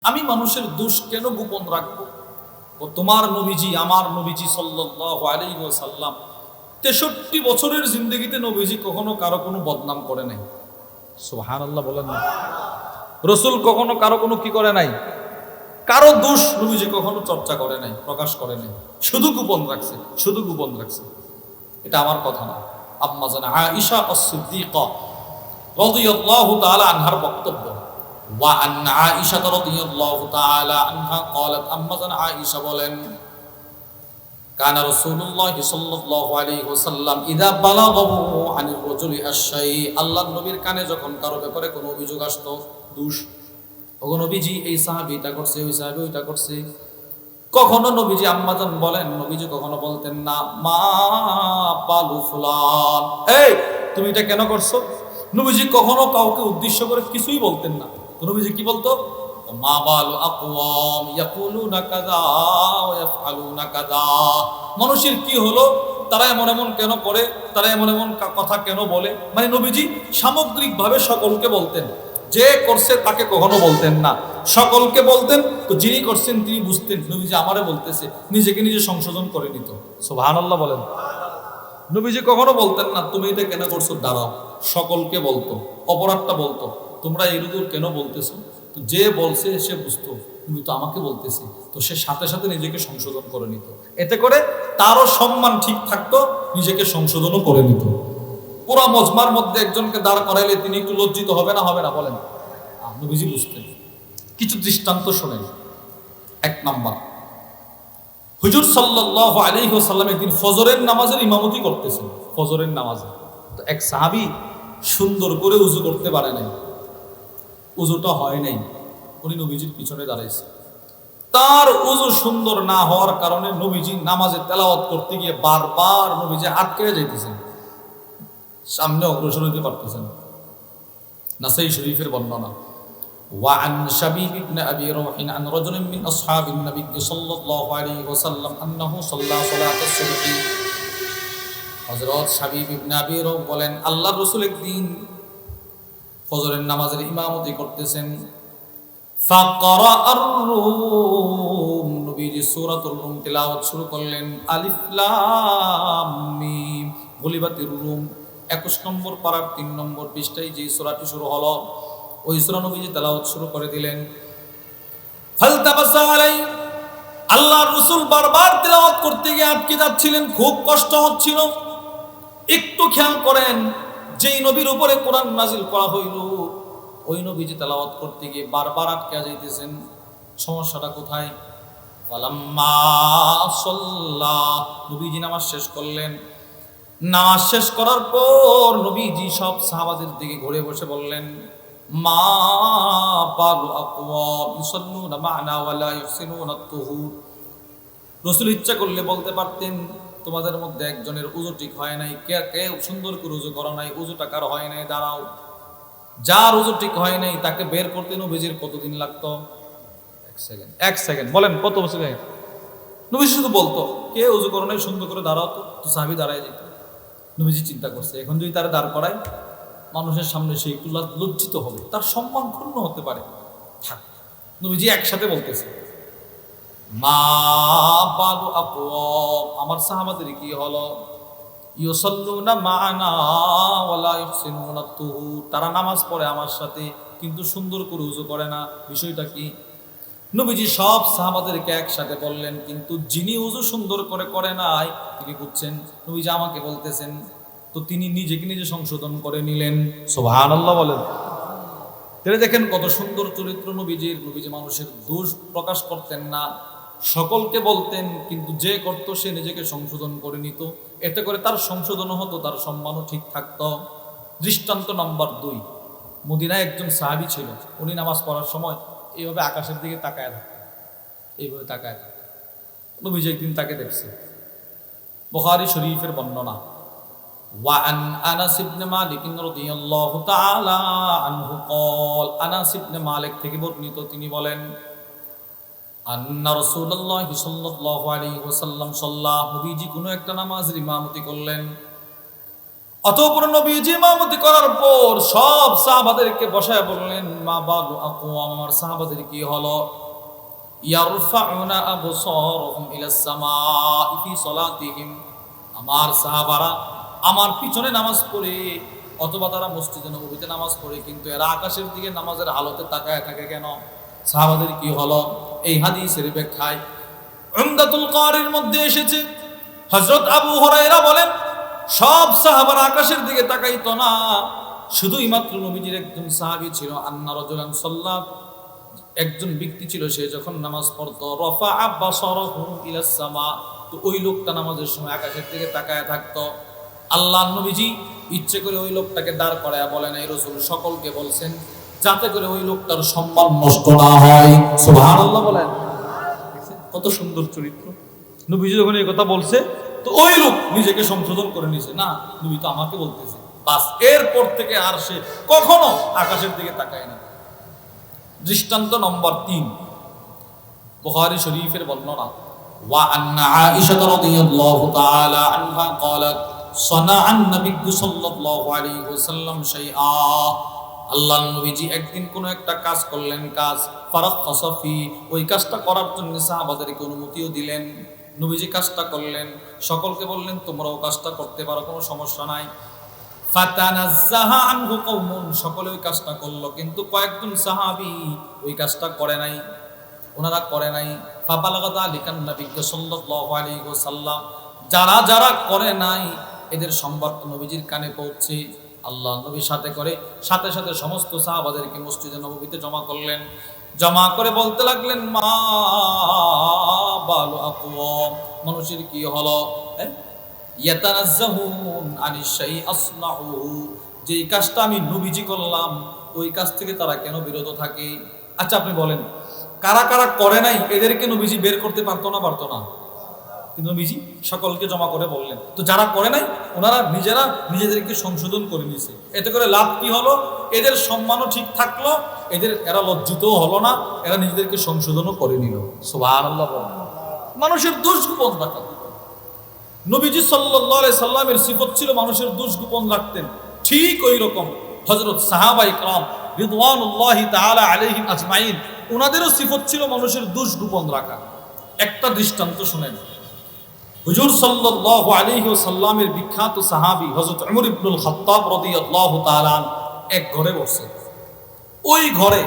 আমি মানুষের দোষ কেন গোপন রাখবো? ও তোমার নবীজি, আমার নবীজি সাল্লাল্লাহু আলাইহি ওয়াসাল্লাম 63 বছরের জিন্দেগিতে নবীজি কখনো কারো কোনো বদনাম করে নাই। সুবহানাল্লাহ বলেন না। রাসূল কখনো কারো কোনো কি করে নাই, কারো দোষ নবীজি কখনো চর্চা করে নাই, প্রকাশ করে নাই, শুধু গোপন রাখছে, শুধু গোপন রাখছে। এটা আমার কথা না, আম্মা জান আয়েশা আস-সিদ্দিকা রাদিয়াল্লাহু তাআলা আনহার বক্তব্য। ওয়া আন আয়েশা রাদিয়াল্লাহু তাআলা আনহা قالت আম্মা জান আয়েশা বলেন, কানা রাসূলুল্লাহ সাল্লাল্লাহু আলাইহি ওয়াসাল্লাম ইযা বালাগাহু আনির রাজুলি আশ-শাই, আল্লাহর নবীর কানে যখন কারো ব্যাপারে কোনো অভিযোগ আসতো, দোষ, ওগো নবীজি এই সাহাবী এটা করছে, ওই সাহাবী ওইটা করছে, কখনো নবীজি আম্মা জান বলেন, নবীজি কখনো বলতেন না মা পালু ফুলান, এই তুমি এটা কেন করছো। নবীজি কখনো কাউকে উদ্দেশ্য করে কিছুই বলতেন না। নবীজি কি বলতো, মা বালু আকওয়াম ইয়াকুলুনা কাযা ওয়া ইয়াফআলুনা কাযা, মানুষের কি হলো, তারা এমন এমন কেন করে, তারা এমন এমন কথা কেন বলে। মানে নবীজি সামগ্রিকভাবে সকলকে বলতেন, যে করছে তাকে কখনো বলতেন না, সকলকে বলতেন। তো যিনি করছেন তিনি বুঝতেন নবীজি আমারে বলতেছে, নিজেকে নিজে সংশোধন করে নিত। সুবহানাল্লাহ বলেন। নবীজি কখনো বলতেন না তুমি এটা কেন করছো, দাঁড়াও, সকলকে বলতো, অপরাধটা বলতো, তোমরা এরকম কেন বলতেছো। তো যে বলছে সে বুঝতো তুমি তো আমাকে বলতেছি, তো সে সাথে সাথে নিজেকে সংশোধন করে নিত। এতে করে তারও সম্মান ঠিক থাকতো, নিজেকে সংশোধনও করে নিত। পুরা মজমার মধ্যে একজনকে দাঁড় করাইলে তিনি একটু লজ্জিত হবে না, হবে না বলেন? নবীজি বুঝতেন। কিছু দৃষ্টান্ত শোনেন। এক নাম্বার, হুজুর সাল্লাল্লাহু আলাইহি ওয়াসাল্লাম একদিন ফজরের নামাজের ইমামতি করতেছেন। ফজরের নামাজে তো এক সাহাবী সুন্দর করে উযু করতে পারে নাই, উযুটা হয় নাই, উনি নবীজির পিছনে দাঁড়াইছে। তার উযু সুন্দর না হওয়ার কারণে নবীজি নামাজে তেলাওয়াত করতে গিয়ে বারবার নবীজি আটকে যাইতেছেন, সামনে অগ্রসর হইতে পারতেছেন। নাসাই শরীফের বর্ণনা। وعن شبيب بن أبي روح عن رجل من أصحاب النبي صلى الله عليه وسلم أنه صلى صلاة الصبح, হযরত শাবীব ইবনে আবি রৌহ বলেন, আল্লাহর রাসূল একদিন ফজরের নামাজের ইমামতি করতেছেন। ফাকরা আর-রুম, নবীজি সূরাতুল রুম তিলাওয়াত শুরু করলেন। আলিফ লাম মিম, গুলিবাতির রুম, 21 নম্বর পারার 3 নম্বর পৃষ্ঠায় যে সূরাটি শুরু হলো, ওই সূরা নবীজি তেলাওয়াত শুরু করে দিলেন। ফালতাবাসা আলাই, আল্লাহর রাসূল বারবার তেলাওয়াত করতে গিয়ে আটকে যাচ্ছিলেন, খুব কষ্ট হচ্ছিল। একটু খেয়াল করেন, যেই নবীর উপরে কোরআন নাজিল করা হইল, ওই নবীজি তেলাওয়াত করতে গিয়ে বারবার আটকে যাইতেছেন। সমস্যাটা কোথায়? ফালাম্মা সাল্লা, নবীজি নামাজ শেষ করলেন। নামাজ শেষ করার পর নবীজি সব সাহাবাদের দিকে ঘুরে বসে বললেন, মা বালু আকওয়াম ইউসাল্লুনা মা'না ওয়া লা ইহসিনুনা আত-তুহুর। রাসূল ইচ্ছা করলে বলতে পারতেন তোমাদের মধ্যে একজনের উযু ঠিক হয় নাই, কে সুন্দর করে উযু করা নাই, উযুটা কার হয় নাই, দাঁড়াও। যার উযু ঠিক হয় নাই তাকে বের করতে নবীজির কতদিন লাগতো? 1 সেকেন্ড। 1 সেকেন্ড বলেন কত বছর লাগে? নবীজি শুধু বলতো কে উযু করে নাই, সুন্দর করে দাঁড়াও, তো সাহাবী দাঁড়ায় যেত। নবীজি চিন্তা করছে, এখন যদি তারা দাঁড় করায় মানুষের সামনে সে একটু লজ্জিত হবে, তার সম্মান ক্ষুণ্ণ হতে পারে। থাক, নবীজি একসাথে বলতেছে, মা বালু আকওয়াম, আমার সাহাবাদের কি হলো, ইউসাল্লুনা মা'না ওয়া লা ইহসিনুনা আত-তুহুর, তারা নামাজ পড়ে আমার সাথে কিন্তু সুন্দর করে উযু করে না, বিষয়টা কি? নবীজি সব সাহাবাদেরকে একসাথে বললেন, কিন্তু যিনি উযু সুন্দর করে করে নাই তিনি বুঝছেন। নবীজি আমাকে বলতেছেন, তো তিনি নিজেকে নিজে সংশোধন করে নিলেন। সুবহানাল্লাহ বলেন। তাহলে দেখেন কত সুন্দর চরিত্র নবীজির। নবীজি মানুষের দোষ প্রকাশ করতেন না, সকলকে বলতেন, কিন্তু যে করত সে নিজেকে সংশোধন করে নিত। এতে করে তার সংশোধনও হতো, তার সম্মানও ঠিক থাকতো। দৃষ্টান্ত নাম্বার 2, মদিনায় একজন সাহাবী ছিল, উনি নামাজ পড়ার সময় এইভাবে আকাশের দিকে তাকায় থাকতেন, এইভাবে তাকায় থাকতেন। নবীজি একদিন তাকে দেখছে। বুখারী শরীফের বর্ণনা। وعن أنس بن مالك رضي الله تعالى عنه قال, আনাস ইবনে মালিক থেকে বর্ণিত, তিনি বলেন, আন্না রাসূলুল্লাহ সাল্লাল্লাহু আলাইহি ওয়াসাল্লাম সাল্লা, নবীজি কোনো একটা নামাজের ইমামতি করলেন। অতঃপর নবীজি ইমামতি করার পর সব সাহাবাদেরকে বসায় বললেন, মা বালু আকওয়াম, আমার সাহাবাদের কি হলো, ইয়ারফাউনা আবসারহুম ইলাস সামাই ফি সালাতিহিম, আমার সাহাবারা আমার পিছনে নামাজ পড়ে অথবা তারা মসজিদে নববীতে নামাজ পড়ে কিন্তু এরা আকাশের দিকে নামাজের হালতে তাকায় থাকে কেন? সাহাবাদের কি হলো? এই হাদিসের ব্যাখ্যায় উমদাতুল কারির মধ্যে এসেছে, হযরত আবু হুরায়রা বলেন সব সাহাবারা আকাশের দিকে তাকাইতো না, শুধুই মাত্র নবীজির একজন সাহাবী ছিল, আন্না রাজুলান সাল্লাত, একজন ব্যক্তি ছিল, সে যখন নামাজ পড়তো রাফা'a বাসারাহু ইলাস সামা, তো ওই লোকটা নামাজের সময় আকাশের দিকে তাকায় থাকতো। আল্লাহর নবীজি ইচ্ছে করে ওই লোকটাকে দাঁড় করায়া বলেন, এই রাসূল সকলকে বলছেন যাতে করে ওই লোকটার সম্মান নষ্ট না হয়। সুবহানাল্লাহ বলেন। কত সুন্দর চরিত্র। নবীজি যখন এই কথা বলছে তো ওই লোক নিজেকে সংশোধন করে নিয়েছে, না নবী তো আমাকে বলতেছে, বাস এরপর থেকে আর সে কখনো আকাশের দিকে তাকায় না। দৃষ্টান্ত নম্বর 3, বুখারী শরীফের বর্ণনা, ওয়া আন্না আয়েশা রাদিয়াল্লাহু তাআলা আনহা ক্বালাত সানাআ আন-নবী সাল্লাল্লাহু আলাইহি ওয়াসাল্লাম শাইআ, আল্লাহর নবীজি একদিন কোন একটা কাজ করলেন, কাজ ফারাখাসা ফি, ওই কাজটা করার জন্য সাহাবাদেরকে অনুমতিও দিলেন। নবীজি কাজটা করলেন, সকলকে বললেন তোমরাও কাজটা করতে পারো, কোনো সমস্যা নাই। ফাতানাজ্জাহা আনহু কওমুন, সকলে ওই কাজটা করলো কিন্তু কয়েকজন সাহাবী ওই কাজটা করে নাই, ওনারা করে নাই। ফাবালাগা যালিকান নবী সাল্লাল্লাহু আলাইহি ওয়াসাল্লাম, যারা যারা করে নাই এদের সংবাদ নবীজির কানে পৌঁছে আল্লাহ নবী সাথে সাথে সমস্ত সাহাবাদেরকে মসজিদে নববীতে জমা করলেন। জমা করে বলতে লাগলেন, মা বালু আকওয়াম, মানুষের কি হলো, ইয়াতানাজ্জাহুন আনিশ শাই আসনাউহু, যে কাজটা আমি নবীজি করলাম ওই কাজ থেকে তারা কেন বিরত থাকে? আচ্ছা আপনি বলেন, কারা কারা করে নাই এদেরকে নবীজি বের করতে পারতো না? পারতো না, কিন্তু নবীজি সকলকে জমা করে বললেন। তো যারা করে নাই ওনারা নিজেদেরকে সংশোধন করে নিয়েছে। এতে করে লাভ কি হলো? এদের সম্মানও ঠিক থাকলো, এরা লজ্জিতও হলো না, এরা নিজেদেরকে সংশোধনও করে নিল। সুবহানাল্লাহ। মানুষের দোষ গোপন রাখা, নবীজি সাল্লাল্লাহু আলাইহি সাল্লামের সিফত ছিল মানুষের দোষ গোপন রাখতেন। ঠিক ওই রকম হযরত সাহাবায়ে কেরাম রিদওয়ানুল্লাহি তাআলা আলাইহিম আজমাইন, ওনাদেরও সিফত ছিল মানুষের দোষ গোপন রাখা। একটা দৃষ্টান্ত শুনেন, হুজুর সাল্লাল্লাহু আলাইহি ওয়াসাল্লামের বিখ্যাত সাহাবী হযরত উমর ইবনুল খাত্তাব রাদিয়াল্লাহু তাআলা এক ঘরে বসে, ওই ঘরে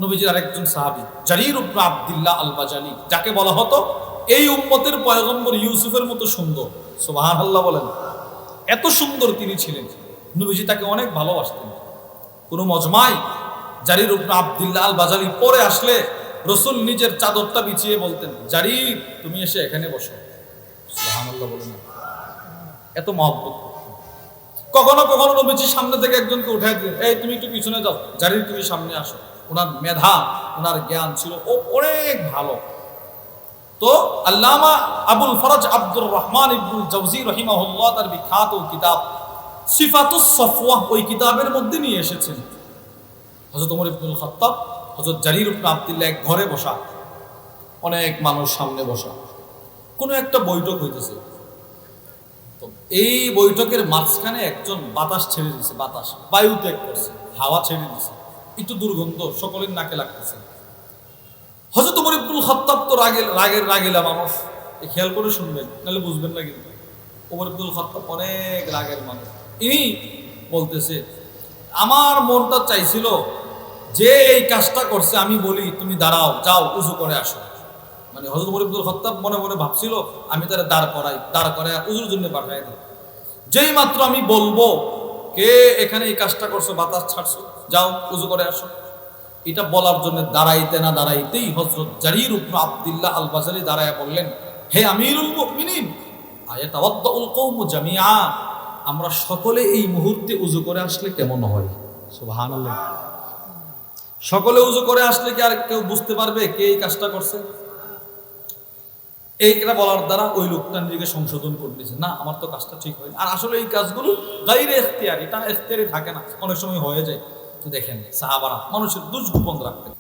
নবীজির আরেকজন সাহাবী জারীর ইবনে আব্দুল্লাহ আল বাজালি, যাকে বলা হতো এই উম্মতের পয়গম্বর ইউসুফের মতো সুন্দর। সুবহানাল্লাহ বলেন। এত সুন্দর তিনি ছিলেন, নবীজি তাকে অনেক ভালোবাসতেন। কোন মজমায় জারীর ইবনে আব্দুল্লাহ আল বাজালি পরে আসলে রাসূল নিজের চাদরটা বিছিয়ে বলতেন, জারীর তুমি এসে এখানে বসো। সুবহানাল্লাহ বলেন। এত মহব্বত। কখনো কখনো নবীজি সামনে থেকে একজনকে উঠাই দিলেন, এই তুমি একটু পিছনে যাও, জারীর তুমি সামনে আসো। ওনার মেধা, ওনার জ্ঞান ছিল ও অনেক ভালো। তো আল্লামা আবুল ফরজ আব্দুর রহমান ইবনুল জাওজি রাহিমাহুল্লাহ তার বিখ্যাত কিতাব সিফাতুস সফওয়াহ, ওই কিতাবের মধ্যে নিয়ে এসেছেন হযরত ওমর ইবনুল খাত্তাব হযরত জারীর ইবনে আব্দুল্লাহ এক ঘরে বসা, অনেক মানুষ সামনে বসা, কোনো একটা বৈঠক হইতেছে। তো এই বৈঠকের মাঝখানে একজন বাতাস ছেড়ে দিয়েছে, বাতাস বায়ু ত্যাগ করছে, হাওয়া ছেড়ে দিয়েছে, একটু দুর্গন্ধ সকলের নাকে লাগতেছে। হযরত ওমর ইবনুল খাত্তাব তো রাগেলা মানুষ, খেয়াল করে শুনবেন নাহলে বুঝবেন না। কিন্তু ওমর ইবনুল খাত্তাব অনেক রাগের মানুষ। ইনি বলতেছে, আমার মনটা চাইছিল যে এই কাজটা করছে আমি বলি তুমি দাঁড়াও, যাও উযু করে আসো। মানে হযরত ওমর ইবনুল খাত্তাব মনে মনে ভাবছিল আমি তারা দাঁড় করায় উযুর জন্য পাঠাই দিই। যেই মাত্র আমি বলবো কে এখানে এই কাজটা করছো, বাতাস ছাড়ছো, যাও উযু করে আসো, এটা বলার জন্য দাঁড়াইতে না দাঁড়াইতেই হযরত জারীর ইবনে আব্দুল্লাহ আল বাজালি দাঁড়ায় বললেন, হে আমিরুল মুমিনিন, আয়াতাওয়াদ্দাউল কওমু জামিআ, আমরা সকলে এই মুহূর্তে উযু করে আসলে কেমন হয়? সুবহানাল্লাহ। সকলে উযু করে আসলে কি আর কেউ বুঝতে পারবে কে এই কাজটা করছে? এইটা বলার দ্বারা ওই লোকটা নিজেকে সংশোধন করে নিয়েছে, না আমার তো কাজটা ঠিক হয়নি। আর আসলে এই কাজগুলো গায়রে ইখতিয়ারি, এটা ইখতিয়ারি থাকে না, অনেক সময় হয়ে যায়। তো দেখেন সাহাবারা মানুষের দোষ গোপন রাখতেন।